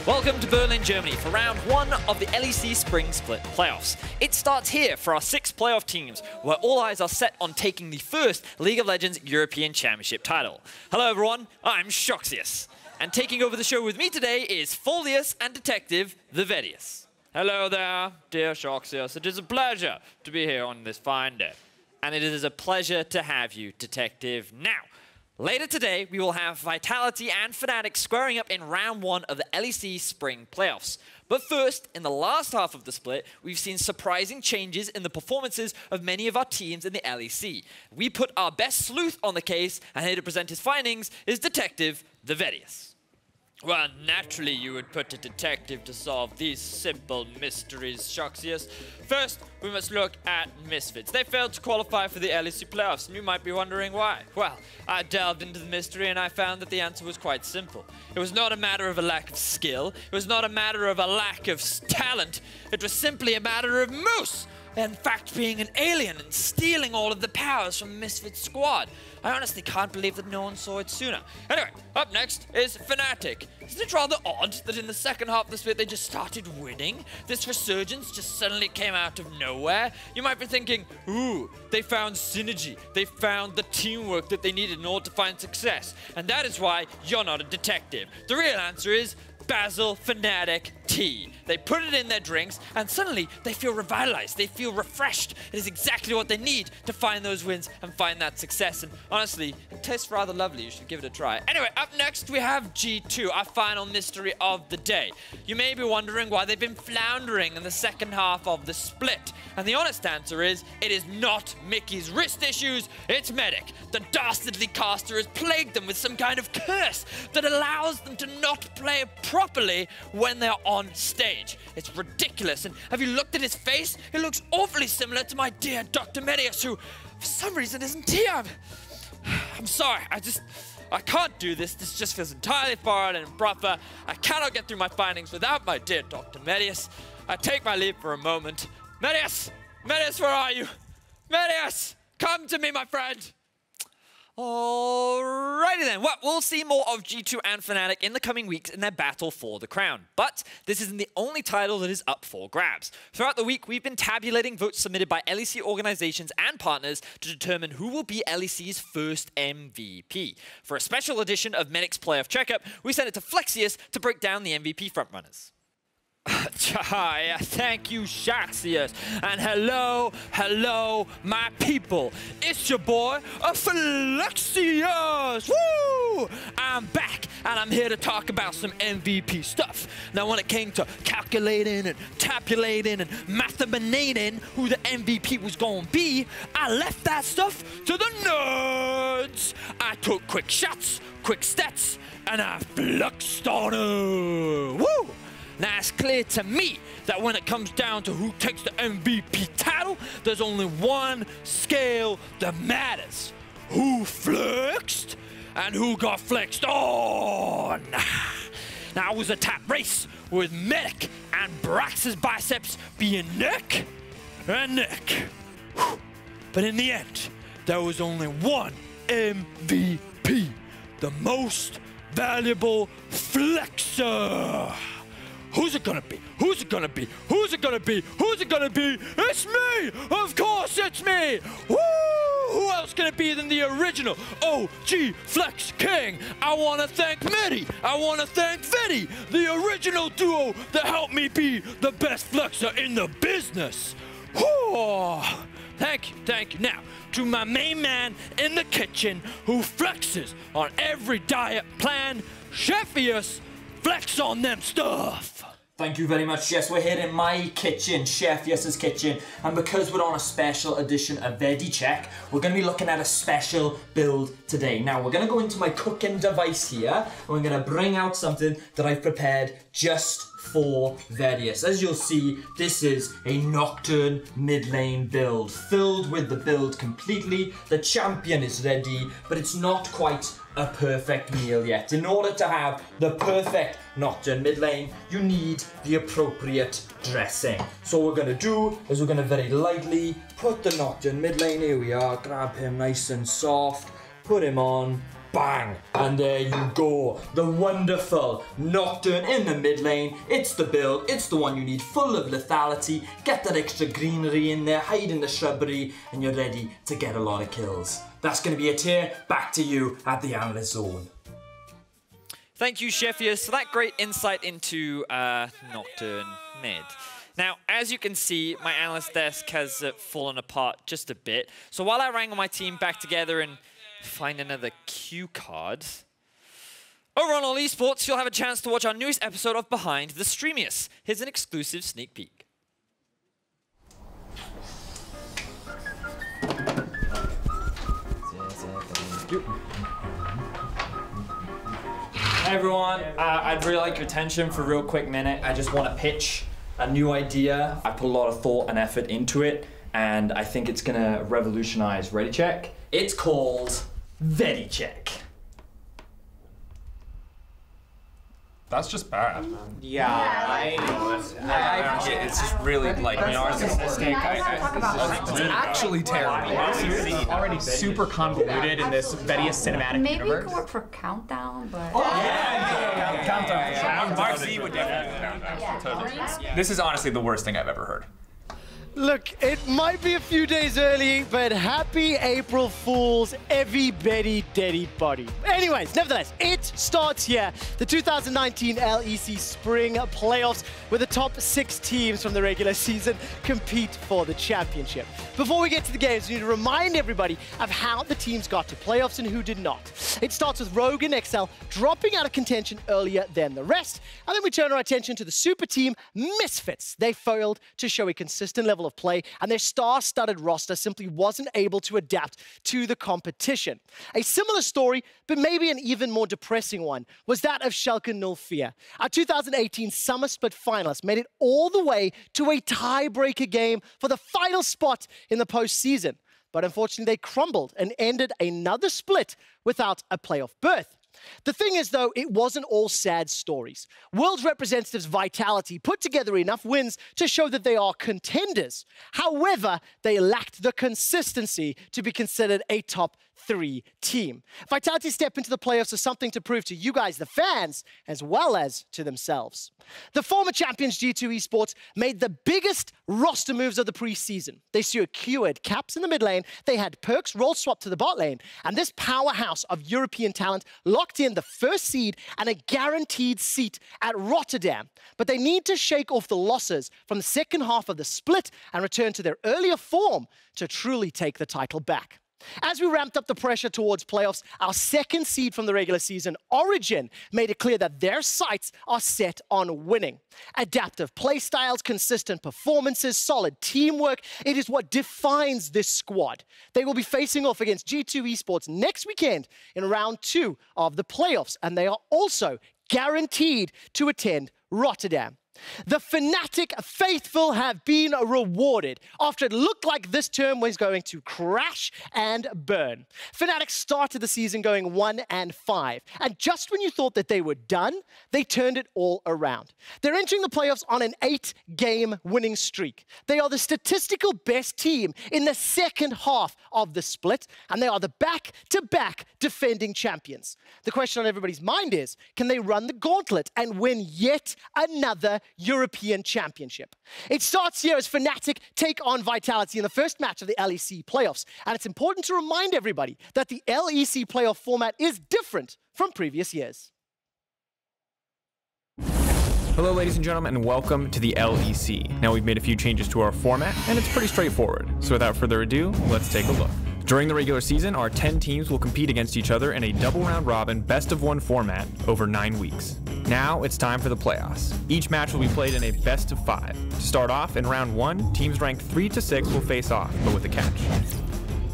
Welcome to Berlin, Germany for round 1 of the LEC Spring Split Playoffs. It starts here for our 6 playoff teams, where all eyes are set on taking the first League of Legends European Championship title. Hello everyone, I'm Sjokz, and taking over the show with me today is Vedius and Detective, the Vedius. Hello there, dear Sjokz. It is a pleasure to be here on this fine day. And it is a pleasure to have you, Detective. Now, later today, we will have Vitality and Fnatic squaring up in round 1 of the LEC Spring Playoffs. But first, in the last half of the split, we've seen surprising changes in the performances of many of our teams in the LEC. We put our best sleuth on the case, and here to present his findings is Detective, the Vedius. Well, naturally you would put a detective to solve these simple mysteries, Sjokz. First, we must look at Misfits. They failed to qualify for the LEC playoffs, and you might be wondering why. Well, I delved into the mystery and I found that the answer was quite simple. It was not a matter of a lack of skill. It was not a matter of a lack of talent. It was simply a matter of Moose, in fact, being an alien and stealing all of the powers from Misfits squad. I honestly can't believe that no one saw it sooner. Anyway, up next is Fnatic. Isn't it rather odd that in the second half of the split they just started winning? This resurgence just suddenly came out of nowhere. You might be thinking, ooh, they found synergy. They found the teamwork that they needed in order to find success. And that is why you're not a detective. The real answer is Basil Fnatic tea. They put it in their drinks and suddenly they feel revitalized. They feel refreshed. It is exactly what they need to find those wins and find that success. And honestly, it tastes rather lovely. You should give it a try. Anyway, up next we have G2, our final mystery of the day. You may be wondering why they've been floundering in the second half of the split. And the honest answer is, it is not Mickey's wrist issues, it's Medic. The dastardly caster has plagued them with some kind of curse that allows them to not play properly when they're on stage. It's ridiculous, and have you looked at his face? It looks awfully similar to my dear Dr. Vedius, who for some reason isn't here. I'm sorry, I can't do this. This just feels entirely foreign and improper. I cannot get through my findings without my dear Dr. Vedius. I take my leave for a moment. Vedius! Vedius, where are you? Vedius! Come to me, my friend! Alrighty then, well, we'll see more of G2 and Fnatic in the coming weeks in their battle for the crown. But this isn't the only title that is up for grabs. Throughout the week, we've been tabulating votes submitted by LEC organizations and partners to determine who will be LEC's first MVP. For a special edition of Medic's Playoff Checkup, we sent it to FLICKR to break down the MVP frontrunners. Hi, thank you, Sjokz, and hello, my people. It's your boy, FLICKR. Woo! I'm back, and I'm here to talk about some MVP stuff. Now, when it came to calculating and tabulating and mathematicating who the MVP was gonna be, I left that stuff to the nerds. I took quick shots, quick stats, and I fluxed on it. Woo! Now, it's clear to me that when it comes down to who takes the MVP title, there's only one scale that matters. Who flexed and who got flexed on. Now, it was a tight race with Medic and Brax's biceps being neck and neck. But in the end, there was only one MVP, the most valuable flexer. Who's it gonna be? Who's it gonna be? Who's it gonna be? Who's it gonna be? It's me! Of course it's me! Woo! Who else can it be than the original OG Flex King? I wanna thank Medi! I wanna thank Vedi! The original duo that helped me be the best flexer in the business! Woo! Thank you. Now, to my main man in the kitchen who flexes on every diet plan, Sjokz, flex on them stuff. Thank you very much. Yes, we're here in my kitchen, Chef Yes's kitchen, and because we're on a special edition of Vedi Check, we're going to be looking at a special build today. Now, we're going to go into my cooking device here, and we're going to bring out something that I've prepared just for Vedius. As you'll see, this is a Nocturne mid lane build, filled with the build completely. The champion is ready, but it's not quite a perfect meal yet. In order to have the perfect Nocturne mid lane, you need the appropriate dressing. So what we're going to do is we're going to very lightly put the Nocturne mid lane, here we are, grab him nice and soft, put him on, bang, and there you go. The wonderful Nocturne in the mid lane. It's the build, it's the one you need, full of lethality. Get that extra greenery in there, hide in the shrubbery, and you're ready to get a lot of kills. That's going to be it here. Back to you at the analyst zone. Thank you, Sheffius, for that great insight into Nocturne mid. Now, as you can see, my analyst desk has fallen apart just a bit. So while I wrangle my team back together and find another cue card, over on All Esports, you'll have a chance to watch our newest episode of Behind the Streamius. Here's an exclusive sneak peek. Hey everyone, I'd really like your attention for a real quick minute. I just want to pitch a new idea. I put a lot of thought and effort into it, and I think it's gonna revolutionize ReadyCheck. It's called VediCheck. That's just bad. Yeah, It's just really like it's actually terrible. already super convoluted in this Vedius cinematic Maybe universe. go for Countdown, but... Countdown. Mark Z would definitely do. This is honestly the worst thing I've ever heard. Look, it might be a few days early, but happy April Fools, everybody, body. Anyways, nevertheless, it starts here. The 2019 LEC Spring Playoffs, where the top 6 teams from the regular season compete for the championship. Before we get to the games, we need to remind everybody of how the teams got to playoffs and who did not. It starts with Rogue and XL dropping out of contention earlier than the rest, and then we turn our attention to the super team Misfits. They failed to show a consistent level of play, and their star-studded roster simply wasn't able to adapt to the competition. A similar story, but maybe an even more depressing one, was that of Sjokz and Fear. Our 2018 Summer Split finalists made it all the way to a tiebreaker game for the final spot in the postseason. But unfortunately, they crumbled and ended another split without a playoff berth. The thing is, though, it wasn't all sad stories. World representatives Vitality put together enough wins to show that they are contenders. However, they lacked the consistency to be considered a top 3 team. Vitality step into the playoffs with something to prove to you guys, the fans, as well as to themselves. The former champions G2 Esports made the biggest roster moves of the preseason. They secured Caps in the mid lane, they had Perks role swap to the bot lane, and this powerhouse of European talent locked in the first seed and a guaranteed seat at Rotterdam. But they need to shake off the losses from the second half of the split and return to their earlier form to truly take the title back. As we ramped up the pressure towards playoffs, our second seed from the regular season, Origin, made it clear that their sights are set on winning. Adaptive playstyles, consistent performances, solid teamwork, it is what defines this squad. They will be facing off against G2 Esports next weekend in round 2 of the playoffs, and they are also guaranteed to attend Rotterdam. The Fnatic faithful have been rewarded after it looked like this term was going to crash and burn. Fnatic started the season going 1-5, and just when you thought that they were done, they turned it all around. They're entering the playoffs on an 8-game winning streak. They are the statistical best team in the second half of the split, and they are the back-to-back defending champions. The question on everybody's mind is, can they run the gauntlet and win yet another European Championship? It starts here as Fnatic take on Vitality in the first match of the LEC playoffs. And it's important to remind everybody that the LEC playoff format is different from previous years. Hello, ladies and gentlemen, and welcome to the LEC. Now, we've made a few changes to our format, and it's pretty straightforward. So without further ado, let's take a look. During the regular season, our 10 teams will compete against each other in a double round robin best-of-1 format over 9 weeks. Now it's time for the playoffs. Each match will be played in a best-of-5. To start off, in round 1, teams ranked 3 to 6 will face off, but with a catch.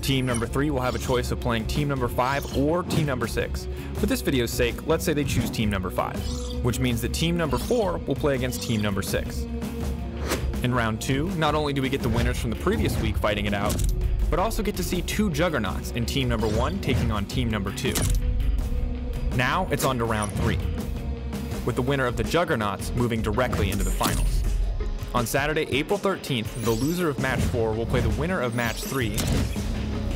Team number 3 will have a choice of playing team number 5 or team number 6. For this video's sake, let's say they choose team number 5, which means that team number 4 will play against team number 6. In round 2, not only do we get the winners from the previous week fighting it out, but also get to see 2 juggernauts in team number 1 taking on team number 2. Now it's on to round 3, with the winner of the juggernauts moving directly into the finals. On Saturday, April 13th, the loser of match 4 will play the winner of match 3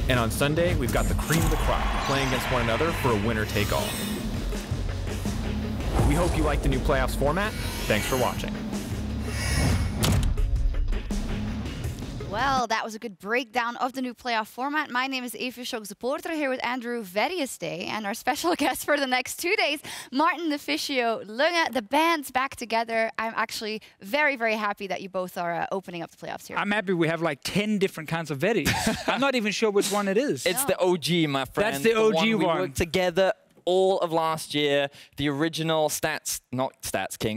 And on Sunday, we've got the cream of the crop playing against one another for a winner-take-all. We hope you like the new playoffs format. Thanks for watching. Well, that was a good breakdown of the new playoff format. My name is Sjokz supporter here with Andrew Vedius Day, and our special guest for the next 2 days, Martin Deficio, Lunge. The band's back together. I'm actually very, very happy that you both are opening up the playoffs here. I'm happy we have like 10 different kinds of Vedius. I'm not even sure which one it is. It's the OG, my friend. That's the OG one. We one. worked together all of last year. The original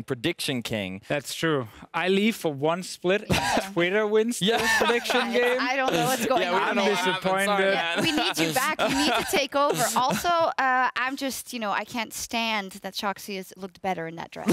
Prediction King. That's true. I leave for one split and Twitter wins the prediction game. I don't know what's going on. I'm disappointed. Yeah, we need you back. You need to take over. Also, I'm just, I can't stand that Sjokz has looked better in that dress.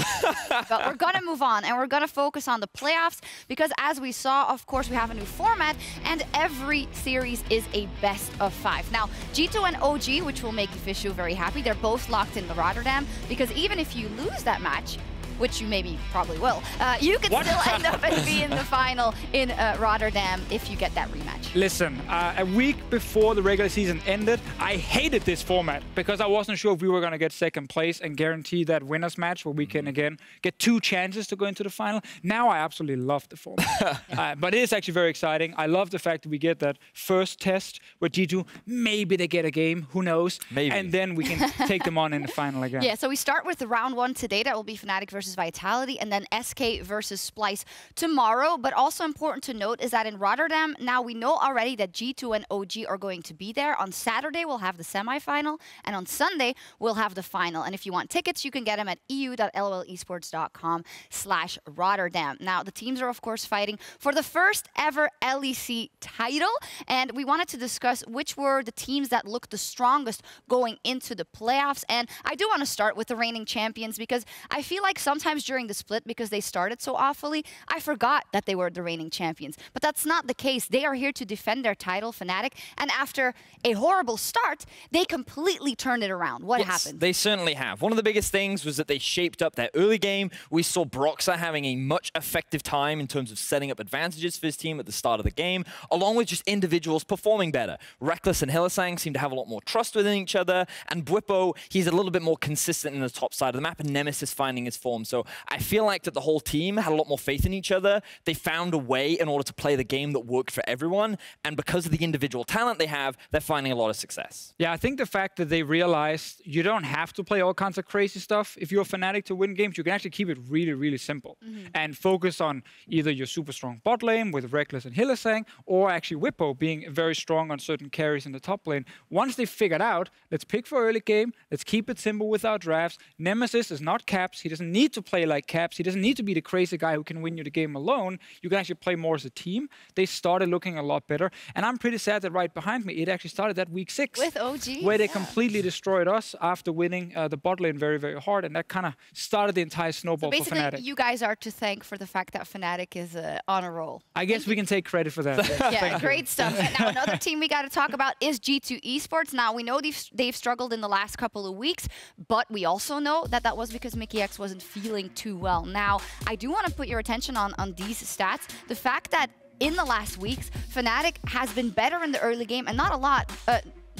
But we're going to move on, and we're going to focus on the playoffs, because as we saw, of course, we have a new format, and every series is a best of 5. Now, G2 and OG, which will make Deficio very happy, they're both locked in the Rotterdam, because even if you lose that match, which you probably will, you can still end up and be in the final in Rotterdam if you get that rematch. Listen, a week before the regular season ended, I hated this format because I wasn't sure if we were going to get second place and guarantee that winner's match where we can again get 2 chances to go into the final. Now I absolutely love the format. But it is actually very exciting. I love the fact that we get that first test with G2. Maybe they get a game, who knows? Maybe. And then we can take them on in the final again. Yeah, so we start with the round 1 today. That will be Fnatic versus Vitality, and then SK versus Splice tomorrow. But also important to note is that in Rotterdam, now we know already that G2 and OG are going to be there. On Saturday, we'll have the semi-final, and on Sunday, we'll have the final. And if you want tickets, you can get them at eu.lolesports.com/Rotterdam. Now, the teams are, of course, fighting for the first ever LEC title, and we wanted to discuss which were the teams that looked the strongest going into the playoffs. And I do want to start with the reigning champions, because I feel like sometimes during the split, because they started so awfully, I forgot that they were the reigning champions. But that's not the case. They are here to defend their title, Fnatic, and after a horrible start, they completely turned it around. What happened? They certainly have. One of the biggest things was that they shaped up their early game. We saw Broxah having a much effective time in terms of setting up advantages for his team at the start of the game, along with just individuals performing better. Reckless and Hylissang seem to have a lot more trust within each other, and Bwipo, he's a little bit more consistent in the top side of the map, and Nemesis finding his form. So I feel like that the whole team had a lot more faith in each other. They found a way in order to play the game that worked for everyone, and because of the individual talent they have, they're finding a lot of success. Yeah, I think the fact that they realized you don't have to play all kinds of crazy stuff. If you're a Fnatic to win games, you can actually keep it really, really simple and focus on either your super strong bot lane with Reckless and Hylissang, or actually Bwipo being very strong on certain carries in the top lane. Once they figured out, let's pick for early game, let's keep it simple with our drafts. Nemesis is not Caps. He doesn't need to play like Caps. He doesn't need to be the crazy guy who can win you the game alone. You can actually play more as a team. They started looking a lot better. And I'm pretty sad that right behind me, it actually started that week 6. With OG. Where they completely destroyed us after winning the bot lane very, very hard. And that kind of started the entire snowball for Fnatic. Basically, you guys are to thank for the fact that Fnatic is on a roll. I guess we can take credit for that. Yeah, great stuff. Now, another team we got to talk about is G2 Esports. Now, we know they've struggled in the last couple of weeks, but we also know that that was because Mickey X wasn't feeling too well. Now, I do want to put your attention on these stats. The fact that in the last weeks, Fnatic has been better in the early game, and not a lot.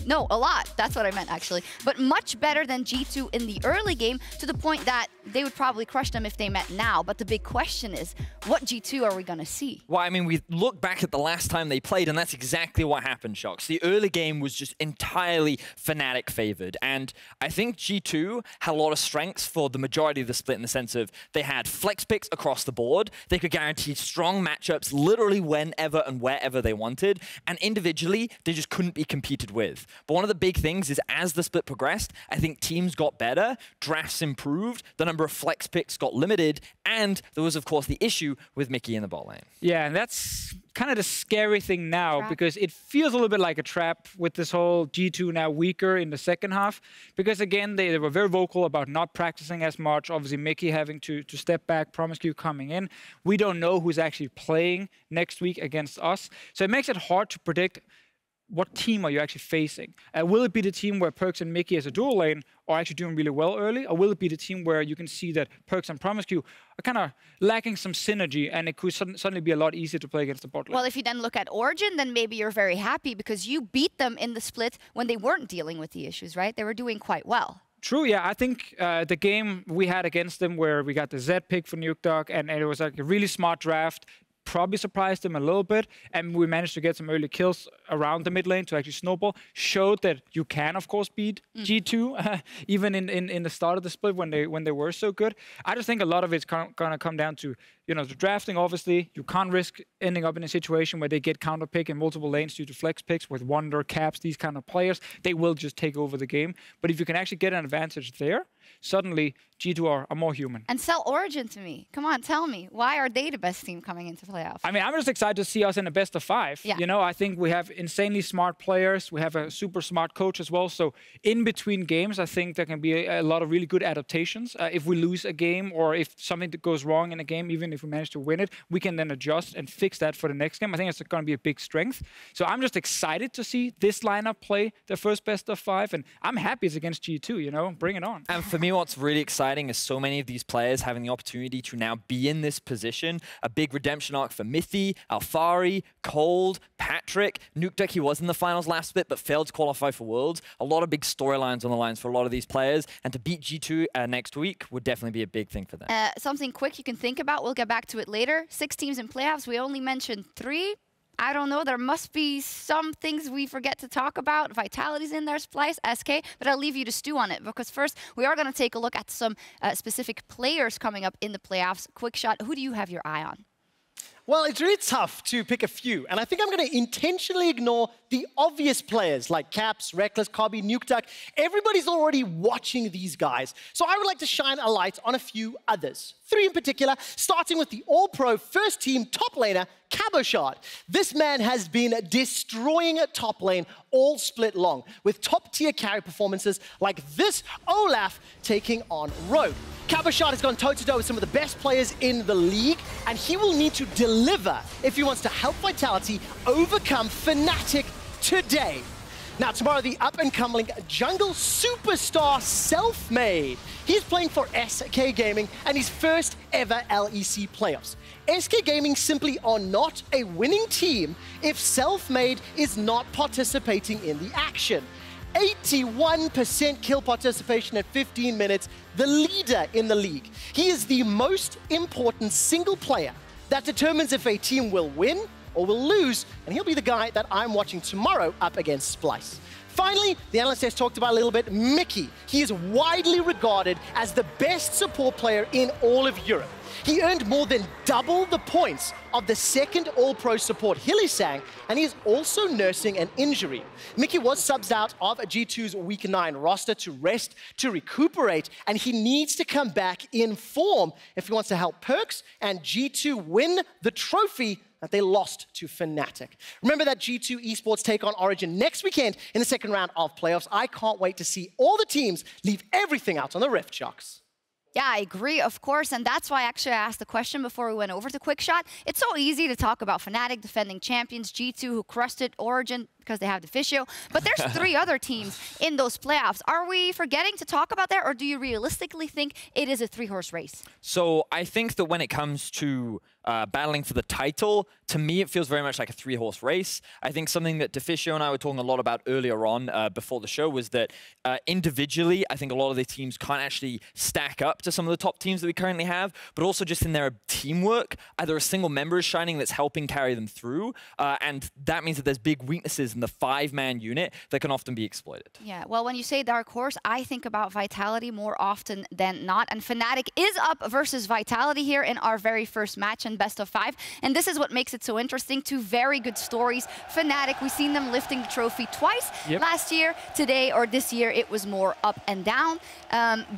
No, a lot. That's what I meant, actually. But much better than G2 in the early game, to the point that they would probably crush them if they met now. But the big question is, what G2 are we going to see? Well, I mean, we look back at the last time they played, and that's exactly what happened, Sjokz. The early game was just entirely Fnatic favored. And I think G2 had a lot of strengths for the majority of the split, in the sense of they had flex picks across the board. They could guarantee strong matchups literally whenever and wherever they wanted. And individually, they just couldn't be competed with. But one of the big things is, as the split progressed, I think teams got better, drafts improved, the number of flex picks got limited, and there was, of course, the issue with Mickey in the bot lane. Yeah, and that's kind of the scary thing now, because it feels a little bit like a trap with this whole G2 now weaker in the second half. Because again, they were very vocal about not practicing as much. Obviously, Mickey having to step back, Promiscu coming in. We don't know who's actually playing next week against us. So it makes it hard to predict what team are you actually facing? Will it be the team where Perkz and Mickey as a dual lane are actually doing really well early, or will it be the team where you can see that Perkz and Promiscu are kind of lacking some synergy, and it could suddenly be a lot easier to play against the bot lane? Well, if you then look at Origin, then maybe you're very happy because you beat them in the split when they weren't dealing with the issues, right? They were doing quite well. True, yeah. I think the game we had against them where we got the Z pick for Nuke Dog, and it was like a really smart draft, probably surprised them a little bit, and we managed to get some early kills around the mid lane to actually snowball, showed that you can, of course, beat G2, even in the start of the split when they were so good. I just think a lot of it's going to come down to, you know, the drafting, obviously. You can't risk ending up in a situation where they get counter pick in multiple lanes due to flex picks with Wonder, Caps, these kind of players. They will just take over the game. But if you can actually get an advantage there, suddenly G2 are more human. And sell Origin to me. Come on, tell me. Why are they the best team coming into playoffs? I mean, I'm just excited to see us in a best of 5. Yeah. You know, I think we have insanely smart players. We have a super smart coach as well. So in between games, I think there can be a lot of really good adaptations. If we lose a game or if something goes wrong in a game, even if we manage to win it, we can then adjust and fix that for the next game. I think it's going to be a big strength. So I'm just excited to see this lineup play the first best of 5. And I'm happy it's against G2, you know, bring it on. And for me, what's really exciting is so many of these players having the opportunity to now be in this position. A big redemption arc for Mithy, Alfari, Cold, Patrick. Nuke Dog, he was in the finals last bit, but failed to qualify for Worlds. A lot of big storylines on the lines for a lot of these players. And to beat G2 next week would definitely be a big thing for them. Something quick you can think about. We'll get back to it later. 6 teams in playoffs. We only mentioned 3. I don't know. There must be some things we forget to talk about. Vitality's in there, Splice, SK, but I'll leave you to stew on it because first we are going to take a look at some specific players coming up in the playoffs. Quickshot, who do you have your eye on? Well, it's really tough to pick a few, and I think I'm going to intentionally ignore the obvious players like Caps, Reckless, Cobby, Nuke Duck. Everybody's already watching these guys, so I would like to shine a light on a few others. 3 in particular, starting with the All-Pro first team top laner, Quickshot. This man has been destroying top lane all split long, with top-tier carry performances like this Olaf taking on Rogue. Quickshot has gone toe-to-toe with some of the best players in the league, and he will need to deliver if he wants to help Vitality overcome Fnatic today. Now, tomorrow, the up-and-coming jungle superstar Selfmade. He's playing for SK Gaming and his first ever LEC playoffs. SK Gaming simply are not a winning team if Selfmade is not participating in the action. 81% kill participation at 15 minutes, the leader in the league. He is the most important single player that determines if a team will win or will lose, and he'll be the guy that I'm watching tomorrow up against Splice. Finally, the analyst has talked about a little bit, Mickey. He is widely regarded as the best support player in all of Europe. He earned more than double the points of the second All-Pro support, Hylissang, and he is also nursing an injury. Mickey was subbed out of G2's Week 9 roster to rest, to recuperate, and he needs to come back in form if he wants to help Perkz and G2 win the trophy that they lost to Fnatic. Remember that G2 Esports take on Origin next weekend in the second round of playoffs. I can't wait to see all the teams leave everything out on the Rift, Sjokz. Yeah, I agree, of course, and that's why actually I asked the question before we went over to Quickshot. It's so easy to talk about Fnatic, defending champions, G2 who crushed it, Origin because they have Deficio, but there's 3 other teams in those playoffs. Are we forgetting to talk about that, or do you realistically think it is a 3-horse race? So I think that when it comes to battling for the title, to me it feels very much like a 3-horse race. I think something that Deficio and I were talking a lot about earlier on before the show was that individually, I think a lot of the teams can't actually stack up to some of the top teams that we currently have, but also just in their teamwork, either a single member is shining that's helping carry them through, and that means that there's big weaknesses in the 5-man unit that can often be exploited. Yeah, well, when you say dark horse, I think about Vitality more often than not, and Fnatic is up versus Vitality here in our very first match in best of 5, and this is what makes it so interesting. 2 very good stories. Fnatic, we've seen them lifting the trophy twice last year. Today, or this year, it was more up and down,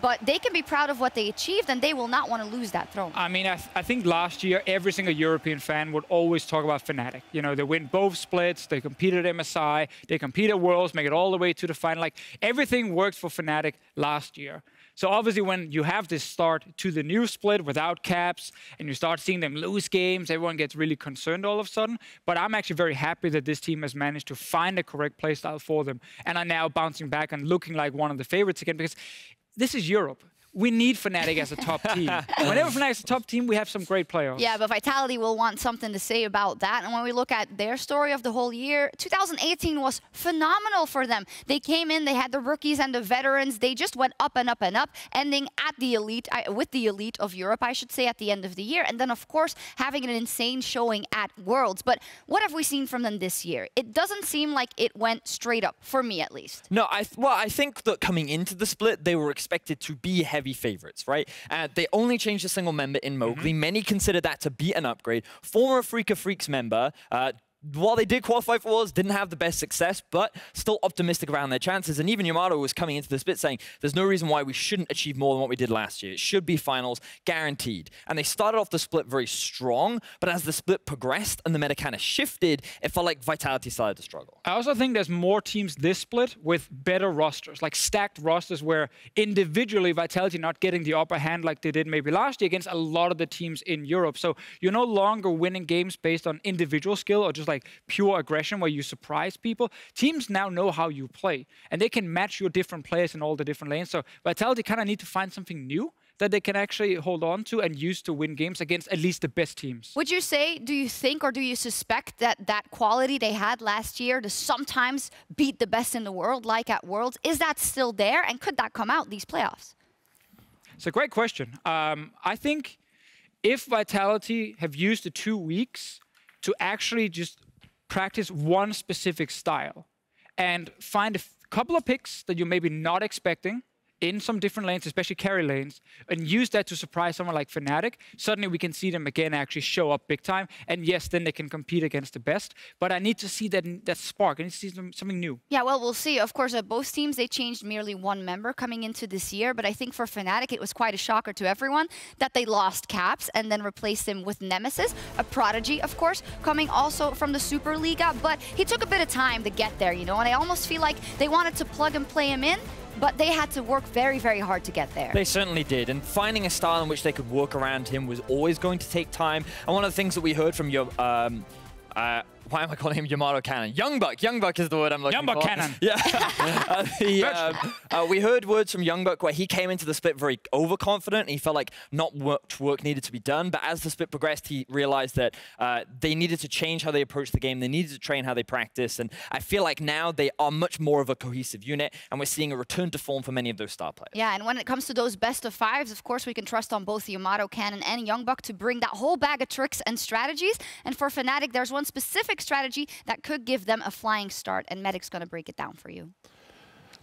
but they can be proud of what they achieved, and they will not want to lose that throne. I mean, I think last year, every single European fan would always talk about Fnatic. You know, they win both splits, they competed at MSI, they compete at Worlds, make it all the way to the final. Like, everything worked for Fnatic last year. So obviously when you have this start to the new split without caps and you start seeing them lose games, everyone gets really concerned all of a sudden. But I'm actually very happy that this team has managed to find a correct playstyle for them and are now bouncing back and looking like one of the favorites again, because this is Europe. We need Fnatic as a top team. Whenever Fnatic is a top team, we have some great players. Yeah, but Vitality will want something to say about that. And when we look at their story of the whole year, 2018 was phenomenal for them. They came in, they had the rookies and the veterans. They just went up and up and up, ending at the elite, with the elite of Europe, I should say, at the end of the year. And then, of course, having an insane showing at Worlds. But what have we seen from them this year? It doesn't seem like it went straight up, for me at least. No, I think that coming into the split, they were expected to be heavy favorites, right? They only changed a single member in Mowgli. Many consider that to be an upgrade. Former FLICKR Freaks member, while they did qualify for Worlds, didn't have the best success, but still optimistic around their chances. And even Yamato was coming into the split saying, there's no reason why we shouldn't achieve more than what we did last year. It should be finals, guaranteed. And they started off the split very strong, but as the split progressed and the meta kind of shifted, it felt like Vitality started to struggle. I also think there's more teams this split with better rosters, like stacked rosters where individually Vitality not getting the upper hand like they did maybe last year against a lot of the teams in Europe. So you're no longer winning games based on individual skill or just like pure aggression where you surprise people. Teams now know how you play, and they can match your different players in all the different lanes. So Vitality kind of need to find something new that they can actually hold on to and use to win games against at least the best teams. Would you say, do you think or do you suspect that that quality they had last year to sometimes beat the best in the world, like at Worlds, is that still there? And could that come out these playoffs? It's a great question. I think if Vitality have used the 2 weeks to actually just practice one specific style and find a couple of picks that you're maybe not expecting in some different lanes, especially carry lanes, and use that to surprise someone like Fnatic, suddenly we can see them again actually show up big time. And yes, then they can compete against the best. But I need to see that spark. I need to see something new. Yeah, well, we'll see. Of course, at both teams, they changed merely one member coming into this year. But I think for Fnatic, it was quite a shocker to everyone that they lost Caps and then replaced him with Nemesis, a prodigy, of course, coming also from the Superliga. But he took a bit of time to get there, you know, and I almost feel like they wanted to plug and play him in, but they had to work very, very hard to get there. They certainly did, and finding a style in which they could work around him was always going to take time. And one of the things that we heard from your why am I calling him Yamato Cannon? Youngbuck. Youngbuck is the word I'm looking for. Youngbuck Cannon. Yeah. We heard words from Youngbuck where he came into the split very overconfident. And he felt like not much work needed to be done. But as the split progressed, he realized that they needed to change how they approach the game. They needed to train how they practice. And I feel like now they are much more of a cohesive unit. And we're seeing a return to form for many of those star players. Yeah, and when it comes to those best of fives, of course, we can trust on both Yamato Cannon and Youngbuck to bring that whole bag of tricks and strategies. And for Fnatic, there's one specific strategy that could give them a flying start, and Medic's going to break it down for you.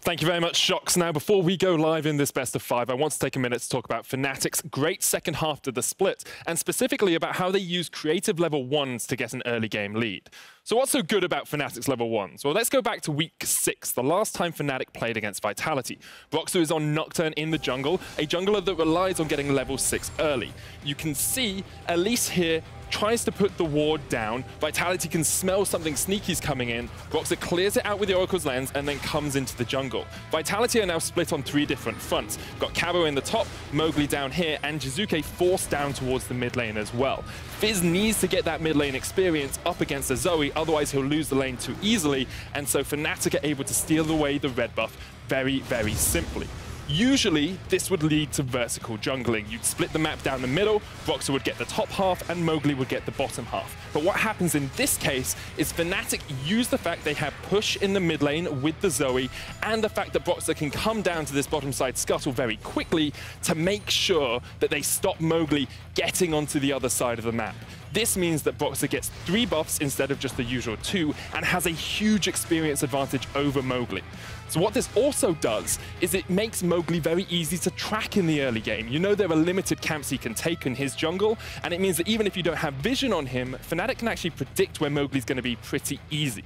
Thank you very much, Sjokz. Now, before we go live in this best of 5, I want to take a minute to talk about Fnatic's great second half to the split, and specifically about how they use creative level 1s to get an early game lead. So what's so good about Fnatic's level 1s? Well, let's go back to week 6, the last time Fnatic played against Vitality. Broxah is on Nocturne in the jungle, a jungler that relies on getting level 6 early. You can see Elise here tries to put the ward down. Vitality can smell something sneaky's coming in. Broxah clears it out with the Oracle's Lens and then comes into the jungle. Vitality are now split on 3 different fronts. Got Cabo in the top, Mowgli down here, and Jizuke forced down towards the mid lane as well. Fizz needs to get that mid lane experience up against a Zoe, otherwise he'll lose the lane too easily, and so Fnatic are able to steal away the red buff very, very simply. Usually, this would lead to vertical jungling. You'd split the map down the middle, Broxah would get the top half, and Mowgli would get the bottom half. But what happens in this case is Fnatic use the fact they have push in the mid lane with the Zoe, and the fact that Broxah can come down to this bottom side scuttle very quickly to make sure that they stop Mowgli getting onto the other side of the map. This means that Broxah gets 3 buffs instead of just the usual 2, and has a huge experience advantage over Mowgli. So what this also does is it makes Mowgli very easy to track in the early game. You know there are limited camps he can take in his jungle, and it means that even if you don't have vision on him, Fnatic can actually predict where Mowgli's going to be pretty easy.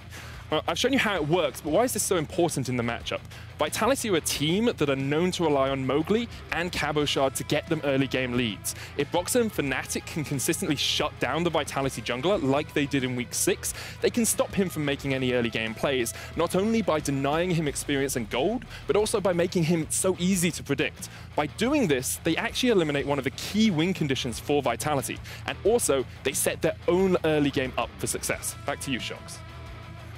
Well, I've shown you how it works, but why is this so important in the matchup? Vitality are a team that are known to rely on Mowgli and Cabochard to get them early game leads. If Boxer and Fnatic can consistently shut down the Vitality jungler like they did in week 6, they can stop him from making any early game plays, not only by denying him experience and gold, but also by making him so easy to predict. By doing this, they actually eliminate one of the key win conditions for Vitality, and also they set their own early game up for success. Back to you, Sjokz.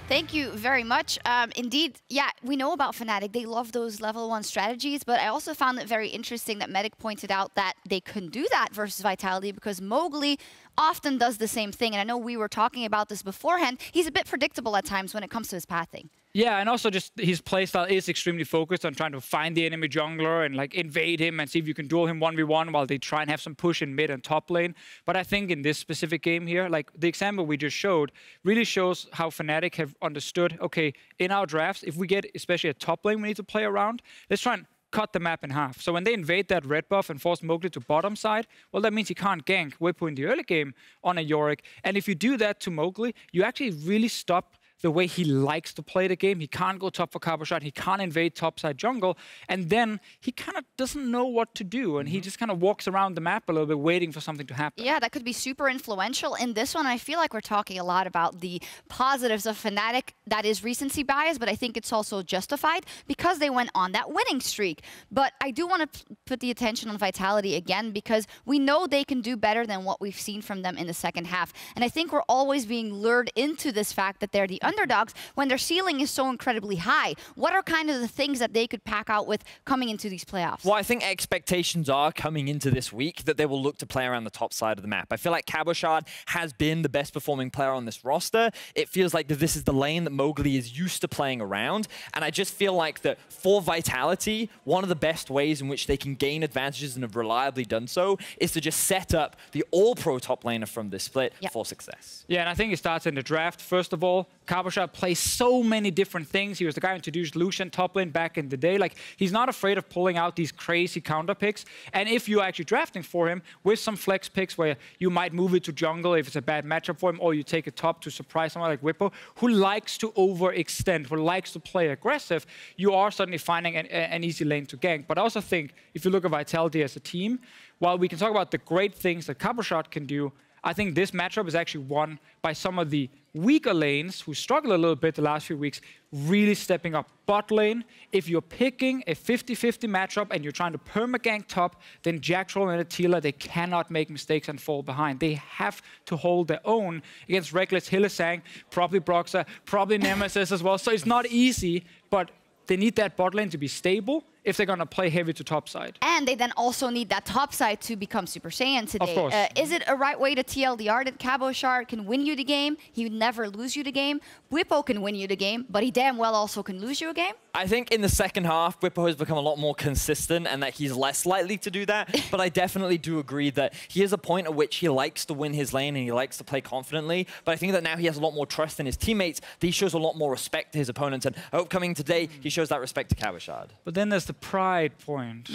Thank you very much. Indeed, yeah, we know about Fnatic. They love those level 1 strategies, but I also found it very interesting that Medic pointed out that they couldn't do that versus Vitality because Mowgli often does the same thing. And I know we were talking about this beforehand. He's a bit predictable at times when it comes to his pathing. Yeah, and also just his playstyle is extremely focused on trying to find the enemy jungler and like invade him and see if you can duel him 1v1 while they try and have some push in mid and top lane. But I think in this specific game here, like the example we just showed, really shows how Fnatic have understood, okay, in our drafts, if we get especially a top lane we need to play around, let's try and cut the map in half. So when they invade that red buff and force Mowgli to bottom side, well, that means he can't gank Whippo in the early game on a Yorick. And if you do that to Mowgli, you actually really stop the way he likes to play the game. He can't go top for Cabochard, he can't invade topside jungle, and then he kind of doesn't know what to do, and he just kind of walks around the map a little bit waiting for something to happen. Yeah, that could be super influential. In this one, I feel like we're talking a lot about the positives of Fnatic. That is recency bias, but I think it's also justified because they went on that winning streak. But I do want to put the attention on Vitality again because we know they can do better than what we've seen from them in the second half. And I think we're always being lured into this fact that they're the underdogs when their ceiling is so incredibly high. What are kind of the things that they could pack out with coming into these playoffs? Well, I think expectations are coming into this week that they will look to play around the top side of the map. I feel like Cabochard has been the best performing player on this roster. It feels like that this is the lane that Mowgli is used to playing around. And I just feel like that for Vitality, one of the best ways in which they can gain advantages and have reliably done so is to just set up the all-pro top laner from this split for success. Yeah, and I think it starts in the draft. First of all, Cabochard plays so many different things. He was the guy who introduced Lucian top lane back in the day. Like, he's not afraid of pulling out these crazy counter picks. And if you're actually drafting for him with some flex picks where you might move it to jungle if it's a bad matchup for him, or you take a top to surprise someone like Whippo, who likes to overextend, who likes to play aggressive, you are suddenly finding an easy lane to gank. But I also think, if you look at Vitality as a team, while we can talk about the great things that Cabochard can do, I think this matchup is actually won by some of the weaker lanes who struggle a little bit the last few weeks, really stepping up. Bot lane, if you're picking a 50-50 matchup and you're trying to perma-gank top, then Jack Troll and Attila, they cannot make mistakes and fall behind. They have to hold their own against Reckless, Hylissang, probably Broxah, probably Nemesis as well. So it's not easy, but they need that bot lane to be stable if they're going to play heavy to top side. And they then also need that top side to become Super Saiyan today. Of course. Is it a right way to TLDR that Cabochard can win you the game? He would never lose you the game. Whippo can win you the game, but he damn well also can lose you a game. I think in the second half, Whippo has become a lot more consistent and that he's less likely to do that. But I definitely do agree that he has a point at which he likes to win his lane and he likes to play confidently. But I think that now he has a lot more trust in his teammates. That he shows a lot more respect to his opponents. And I hope coming today, he shows that respect to Cabochard. But then there's the pride point.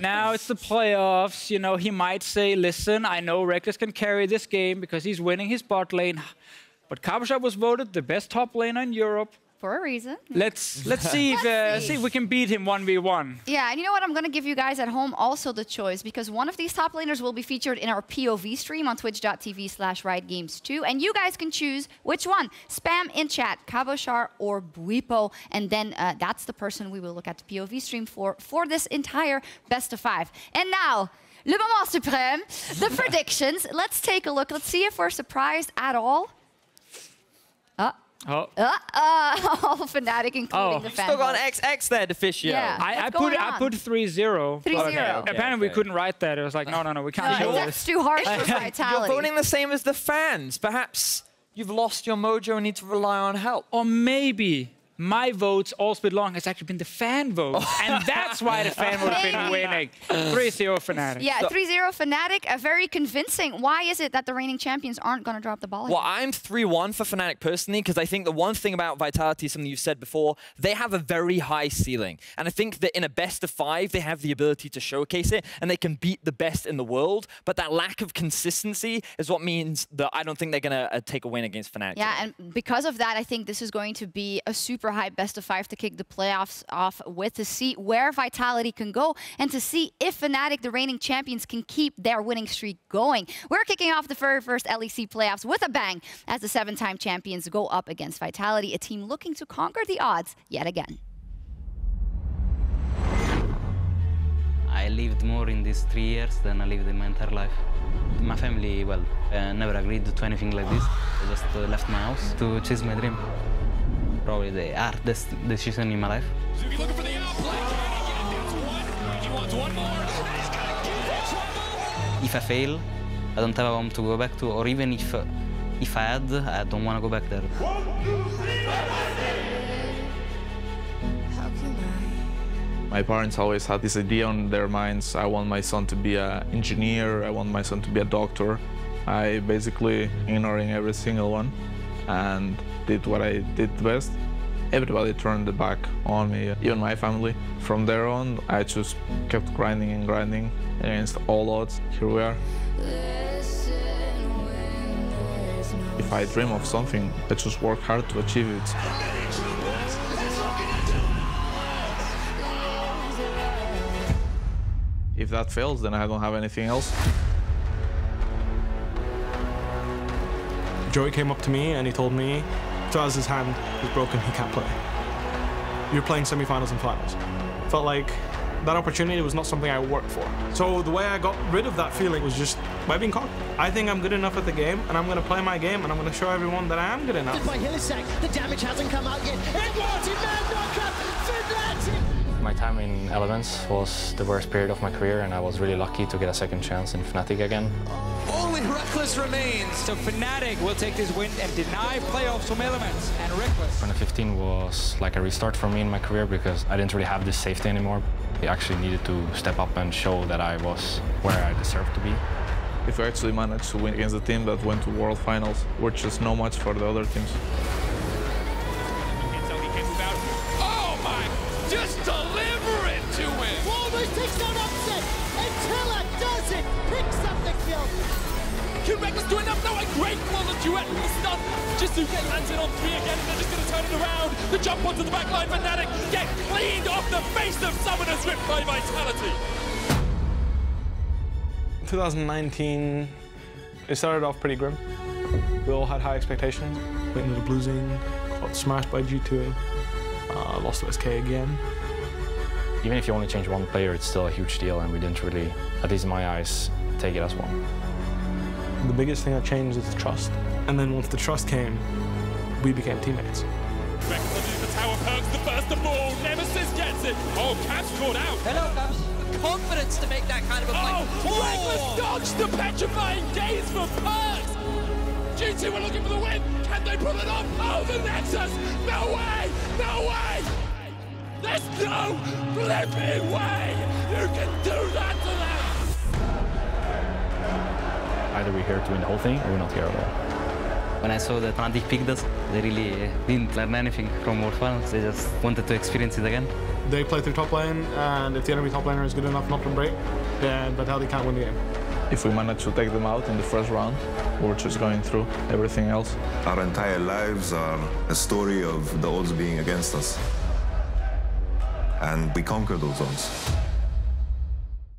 Now it's the playoffs. You know, he might say, listen, I know Reckless can carry this game because he's winning his bot lane. But Cabochard was voted the best top laner in Europe. For a reason. Let's see if we can beat him 1v1. Yeah, and you know what? I'm going to give you guys at home also the choice because one of these top laners will be featured in our POV stream on twitch.tv/riotgames2. And you guys can choose which one. Spam in chat, Cabochard or Whippo. And then that's the person we will look at the POV stream for this entire best of 5. And now, le moment suprême, the predictions. Let's take a look. Let's see if we're surprised at all. All Fnatic, including the fan Still got vote. an XX there, Deficio. Yeah. I put 3-0. 3-0. Apparently we couldn't write that. It was like, no, we can't do That's this. too harsh for You're Vitality. voting the same as the fans. Perhaps you've lost your mojo and need to rely on help. Or maybe my votes all split long has actually been the fan votes. And that's why the fan vote has been winning. 3-0 Fnatic. Yeah, 3-0 Fnatic, very convincing. Why is it that the reigning champions aren't going to drop the ball here? Well, I'm 3-1 for Fnatic personally, because I think the one thing about Vitality, something you've said before, they have a very high ceiling. And I think that in a best of 5, they have the ability to showcase it, and they can beat the best in the world. But that lack of consistency is what means that I don't think they're going to take a win against Fnatic. Yeah, and because of that, I think this is going to be a super high best of 5 to kick the playoffs off with, to see where Vitality can go and to see if Fnatic, the reigning champions, can keep their winning streak going. We're kicking off the very first LEC playoffs with a bang as the 7-time champions go up against Vitality, a team looking to conquer the odds yet again. I lived more in these 3 years than I lived in my entire life. My family, well, never agreed to anything like this. I just left my house to chase my dream. Probably the hardest decision in my life. If I fail, I don't have a home to go back to, or even if I had, I don't want to go back there. My parents always had this idea on their minds. I want my son to be an engineer, I want my son to be a doctor. I basically ignoring every single one and did what I did best. Everybody turned their back on me, even my family. From there on, I just kept grinding and grinding against all odds. Here we are. If I dream of something, I just work hard to achieve it. If that fails, then I don't have anything else. Joey came up to me and he told me, as his hand was broken, he can't play. You're playing semi-finals and finals. Felt like that opportunity was not something I worked for. So the way I got rid of that feeling was just by being cocky. I think I'm good enough at the game, and I'm going to play my game, and I'm going to show everyone that I am good enough. By the damage hasn't come out yet. My time in Elements was the worst period of my career, and I was really lucky to get a second chance in Fnatic again. Only Reckless remains. So Fnatic will take this win and deny playoffs from Elements and Reckless. 2015 was like a restart for me in my career because I didn't really have this safety anymore. I actually needed to step up and show that I was where I deserved to be. If we actually managed to win against the team that went to World Finals, we're just no match for the other teams. Oh my! Just deliver it to him! Almost takes down upset. Until it does it. Picks up the kill. Can Reckless do enough? No, a great call of duet and stuff. Jisuke lands it on 3 again, and they're just going to turn it around. The jump onto the backline, Fnatic get cleaned off the face of Summoners ripped by Vitality. 2019, it started off pretty grim. We all had high expectations. Went into the losing, got smashed by G2, lost to SK again. Even if you only change one player, it's still a huge deal, and we didn't really, at least in my eyes, take it as one. The biggest thing that changed is the trust. And then once the trust came, we became teammates. Reckless underneath the tower, perks the first of all. Nemesis gets it. Oh, Caps caught out. Hello, Caps. Confidence to make that kind of a play. Oh, Reckless dodged the petrifying gaze for perks. G2 are looking for the win. Can they pull it off? Oh, the Nexus. No way. No way. There's no flipping way you can do that to them. Either we're here to win the whole thing, or we're not here at all. When I saw that Fnatic picked us, they really didn't learn anything from World Finals. They just wanted to experience it again. They play through top lane, and if the enemy top laner is good enough not to break, then Vitality can't win the game. If we manage to take them out in the first round, we're just going through everything else. Our entire lives are a story of the odds being against us. And we conquer those odds.